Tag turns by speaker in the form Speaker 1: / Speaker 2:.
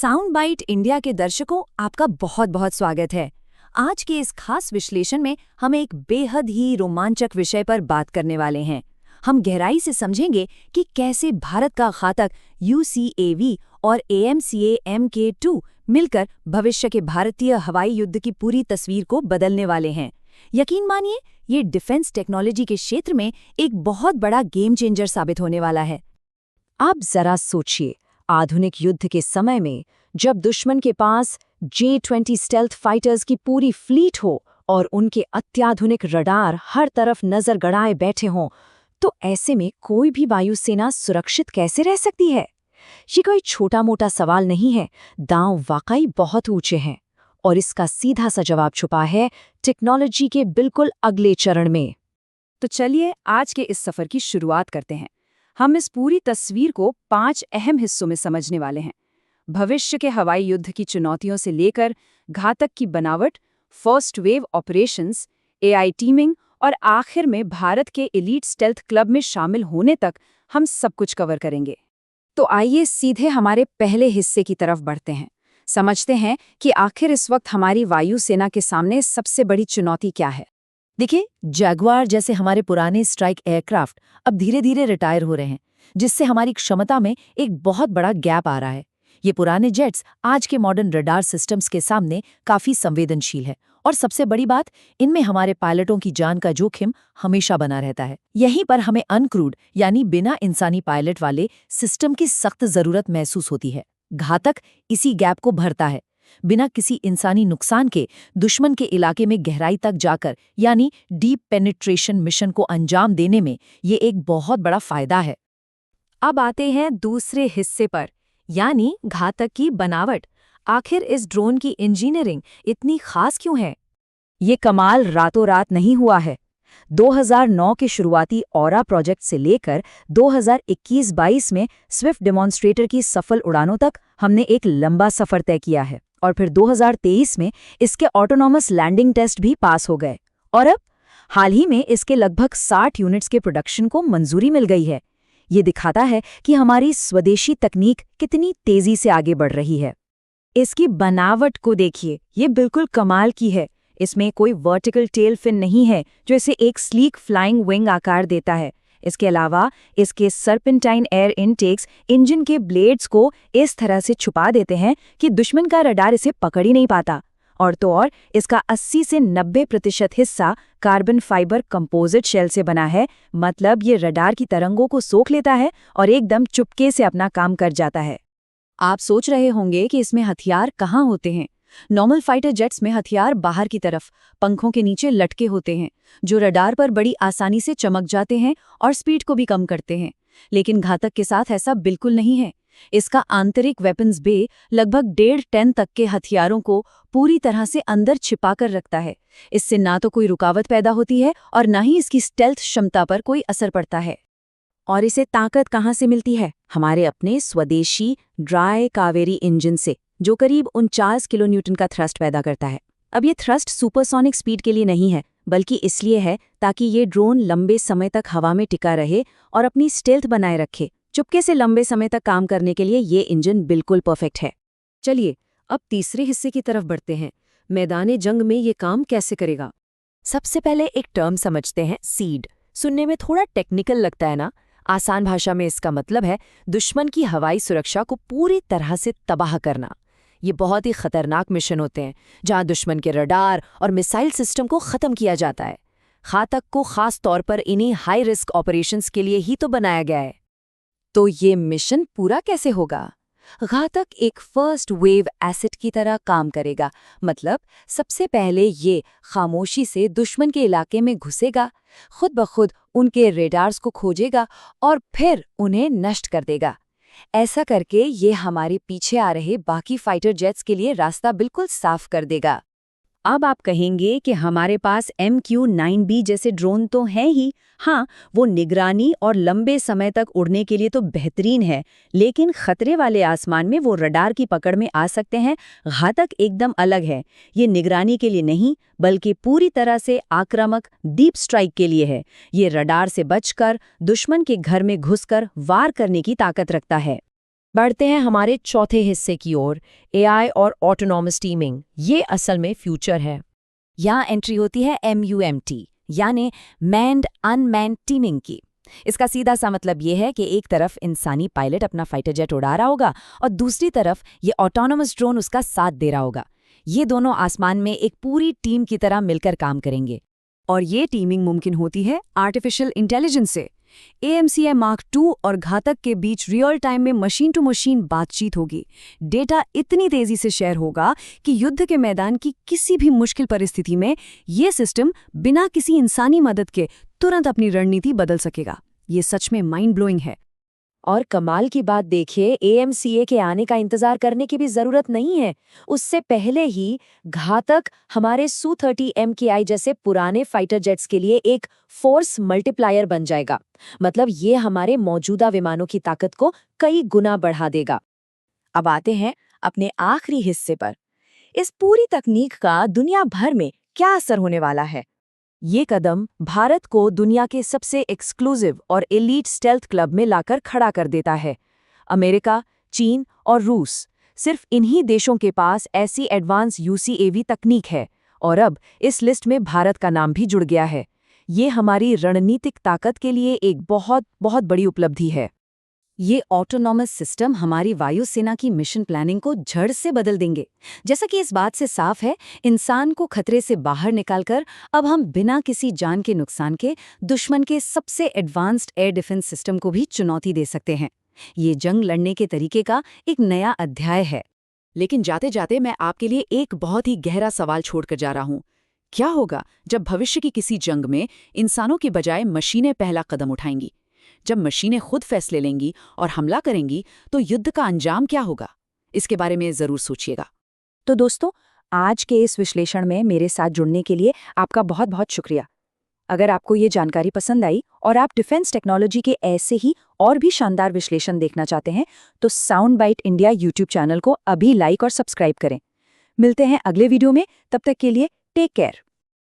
Speaker 1: Sound byte India के दर्शकों, आपका बहुत बहुत स्वागत है। आज के इस खास विश्लेषण में हम एक बेहद ही रोमांचक विषय पर बात करने वाले हैं। हम गहराई से समझेंगे कि कैसे भारत का घातक UCAV और AMCA-MK2 मिलकर भविष्य के भारतीय हवाई युद्ध की पूरी तस्वीर को बदलने वाले हैं। यकीन मानिए, ये डिफेंस टेक्नोलॉजी के क्षेत्र में एक बहुत बड़ा गेम चेंजर साबित होने वाला है।
Speaker 2: आप जरा सोचिए, आधुनिक युद्ध के समय में जब दुश्मन के पास J-20 स्टेल्थ फाइटर्स की पूरी फ्लीट हो और उनके अत्याधुनिक रडार हर तरफ नजर गड़ाए बैठे हों, तो ऐसे में कोई भी वायुसेना सुरक्षित कैसे रह सकती है? ये कोई छोटा मोटा सवाल नहीं है, दांव वाकई बहुत ऊंचे हैं। और इसका सीधा सा जवाब छुपा है टेक्नोलॉजी के बिल्कुल अगले चरण में।
Speaker 1: तो चलिए आज के इस सफर की शुरुआत करते हैं। हम इस पूरी तस्वीर को 5 अहम हिस्सों में समझने वाले हैं। भविष्य के हवाई युद्ध की चुनौतियों से लेकर घातक की बनावट, first wave operations, AI teeming और आखिर में भारत के एलीट स्टेल्थ क्लब में शामिल होने तक हम सब कुछ कवर करेंगे। तो आइए सीधे हमारे पहले हिस्से की तरफ बढ़ते हैं। समझते हैं कि आखिर इस वक्त हमारी वायुसेना के सामने सबसे बड़ी चुनौती क्या है।
Speaker 2: देखिए, जैगुआर जैसे हमारे पुराने स्ट्राइक एयरक्राफ्ट अब धीरे धीरे रिटायर हो रहे हैं, जिससे हमारी क्षमता में एक बहुत बड़ा गैप आ रहा है। ये पुराने जेट्स आज के मॉडर्न रडार सिस्टम्स के सामने काफी संवेदनशील है, और सबसे बड़ी बात, इनमें हमारे पायलटों की जान का जोखिम हमेशा बना रहता है। यहीं पर हमें अनक्रूड यानी बिना इंसानी पायलट वाले सिस्टम की सख्त जरूरत महसूस होती है। घातक इसी गैप को भरता है। बिना किसी इंसानी नुकसान के दुश्मन के इलाके में गहराई तक जाकर यानी डीप पेनिट्रेशन मिशन को अंजाम देने में ये एक बहुत बड़ा फायदा है।
Speaker 1: अब आते हैं दूसरे हिस्से पर, यानी घातक की बनावट। आखिर इस ड्रोन की इंजीनियरिंग इतनी खास क्यों है?
Speaker 2: ये कमाल रातों रात नहीं हुआ है। 2009 के शुरुआती ऑरा प्रोजेक्ट से लेकर 2021-22 में स्विफ्ट डेमोन्स्ट्रेटर की सफल उड़ानों तक हमने एक लंबा सफर तय किया है, और फिर 2023 में इसके ऑटोनॉमस लैंडिंग टेस्ट भी पास हो गए, और अब हाल ही में इसके लगभग 60 यूनिट्स के प्रोडक्शन को मंजूरी मिल गई है। ये दिखाता है कि हमारी स्वदेशी तकनीक कितनी तेजी से आगे बढ़ रही है।
Speaker 1: इसकी बनावट को देखिए, ये बिल्कुल कमाल की है। इसमें कोई वर्टिकल टेल फिन नहीं है जो इसे एक स्लीक फ्लाइंग विंग आकार देता है। इसके अलावा इसके सर्पेंटाइन एयर इनटेक्स इंजन के ब्लेड्स को इस तरह से छुपा देते हैं कि दुश्मन का रडार इसे पकड़ ही नहीं पाता। और तो और इसका 80 से 90% हिस्सा कार्बन फाइबर कंपोजिट शेल से बना है, मतलब ये रडार की तरंगों को सोख लेता है और एकदम चुपके से अपना काम कर जाता है।
Speaker 2: आप सोच रहे होंगे कि इसमें हथियार कहाँ होते हैं। नॉर्मल फाइटर जेट्स में हथियार बाहर की तरफ पंखों के नीचे लटके होते हैं, जो रडार पर बड़ी आसानी से चमक जाते हैं और स्पीड को भी कम करते हैं। लेकिन घातक के साथ ऐसा बिल्कुल नहीं है। इसका आंतरिक वेपन्स बे लगभग 1.5 टन तक के हथियारों को पूरी तरह से अंदर छिपा कर रखता है। इससे ना तो कोई रुकावट पैदा होती है और ना ही इसकी स्टेल्थ क्षमता पर कोई असर पड़ता है।
Speaker 1: और इसे ताकत कहाँ से मिलती है?
Speaker 2: हमारे अपने स्वदेशी ड्राई कावेरी इंजन से, जो करीब 49 किलोन्यूटन का थ्रस्ट पैदा करता है। अब ये थ्रस्ट सुपरसोनिक स्पीड के लिए नहीं है, बल्कि इसलिए है ताकि ये ड्रोन लंबे समय तक हवा में टिका रहे और अपनी स्टेल्थ बनाए रखे। चुपके से लंबे समय तक काम करने के लिए ये इंजन बिल्कुल परफेक्ट है।
Speaker 1: चलिए अब तीसरे हिस्से की तरफ बढ़ते हैं। मैदान जंग में ये काम कैसे करेगा?
Speaker 2: सबसे पहले एक टर्म समझते हैं, सीड। सुनने में थोड़ा टेक्निकल लगता है ना? आसान भाषा में इसका मतलब है दुश्मन की हवाई सुरक्षा को पूरी तरह से तबाह करना। ये बहुत ही खतरनाक मिशन होते हैं जहां दुश्मन के रडार और मिसाइल सिस्टम को खत्म किया जाता है। घातक को खास तौर पर इन्हीं हाई रिस्क ऑपरेशंस के लिए ही तो बनाया गया है।
Speaker 1: तो ये मिशन पूरा कैसे होगा?
Speaker 2: घातक एक फर्स्ट वेव एसिड की तरह काम करेगा। मतलब सबसे पहले ये खामोशी से दुश्मन के इलाके में घुसेगा, खुद ब खुद उनके रेडार्स को खोजेगा और फिर उन्हें नष्ट कर देगा। ऐसा करके ये हमारे पीछे आ रहे बाकी फाइटर जेट्स के लिए रास्ता बिल्कुल साफ कर देगा।
Speaker 1: अब आप कहेंगे कि हमारे पास MQ-9B जैसे ड्रोन तो हैं ही। हाँ, वो निगरानी और लंबे समय तक उड़ने के लिए तो बेहतरीन है, लेकिन खतरे वाले आसमान में वो रडार की पकड़ में आ सकते हैं। घातक एकदम अलग है। ये निगरानी के लिए नहीं, बल्कि पूरी तरह से आक्रामक डीप स्ट्राइक के लिए है। ये रडार से बचकर दुश्मन के घर में घुसकर वार करने की ताकत रखता है।
Speaker 2: बढ़ते हैं हमारे चौथे हिस्से की ओर, एआई और ऑटोनॉमस टीमिंग। ये असल में फ्यूचर है।
Speaker 1: यहाँ एंट्री होती है MUMT, यानी मैन्ड अनमैन्ड टीमिंग की। इसका सीधा सा मतलब ये है कि एक तरफ इंसानी पायलट अपना फाइटर जेट उड़ा रहा होगा और दूसरी तरफ ये ऑटोनोमस ड्रोन उसका साथ दे रहा होगा। ये दोनों आसमान में एक पूरी टीम की तरह मिलकर काम करेंगे। और ये टीमिंग मुमकिन होती है आर्टिफिशियल इंटेलिजेंस से। AMCI Mark II और घातक के बीच रियल टाइम में मशीन टू मशीन बातचीत होगी। डेटा इतनी तेजी से शेयर होगा कि युद्ध के मैदान की किसी भी मुश्किल परिस्थिति में ये सिस्टम बिना किसी इंसानी मदद के तुरंत अपनी रणनीति बदल सकेगा। ये सच में माइंड ब्लोइंग है।
Speaker 2: और कमाल की बात देखिए, AMCA के आने का इंतजार करने की भी जरूरत नहीं है। उससे पहले ही घातक हमारे Su-30 MKI जैसे पुराने फाइटर जेट्स के लिए एक फोर्स मल्टीप्लायर बन जाएगा। मतलब ये हमारे मौजूदा विमानों की ताकत को कई गुना बढ़ा देगा। अब आते हैं अपने आखिरी हिस्से पर। इस पूरी तकनीक का दुनिया भर में क्या असर होने वाला है?
Speaker 1: ये कदम भारत को दुनिया के सबसे एक्सक्लूसिव और एलीट स्टेल्थ क्लब में लाकर खड़ा कर देता है। अमेरिका, चीन और रूस, सिर्फ इन्हीं देशों के पास ऐसी एडवांस UCAV तकनीक है और अब इस लिस्ट में भारत का नाम भी जुड़ गया है। ये हमारी रणनीतिक ताकत के लिए एक बहुत बहुत बड़ी उपलब्धि है। ये ऑटोनॉमस सिस्टम हमारी वायुसेना की मिशन प्लानिंग को जड़ से बदल देंगे। जैसा कि इस बात से साफ है, इंसान को खतरे से बाहर निकालकर अब हम बिना किसी जान के नुकसान के दुश्मन के सबसे एडवांस्ड एयर डिफेंस सिस्टम को भी चुनौती दे सकते हैं। ये जंग लड़ने के तरीके का एक नया अध्याय है। लेकिन जाते जाते मैं आपके लिए एक बहुत ही गहरा सवाल छोड़कर जा रहा हूँ। क्या होगा जब भविष्य की किसी जंग में इंसानों के बजाय मशीनें पहला कदम उठाएंगी? जब मशीनें खुद फैसले लेंगी और हमला करेंगी तो युद्ध का अंजाम क्या होगा? इसके बारे में जरूर सोचिएगा। तो दोस्तों, आज के इस विश्लेषण में मेरे साथ जुड़ने के लिए आपका बहुत बहुत शुक्रिया। अगर आपको ये जानकारी पसंद आई और आप डिफेंस टेक्नोलॉजी के ऐसे ही और भी शानदार विश्लेषण देखना चाहते हैं तो sound byte India YouTube channel को अभी लाइक और सब्सक्राइब करें। मिलते हैं अगले वीडियो में, तब तक के लिए टेक केयर।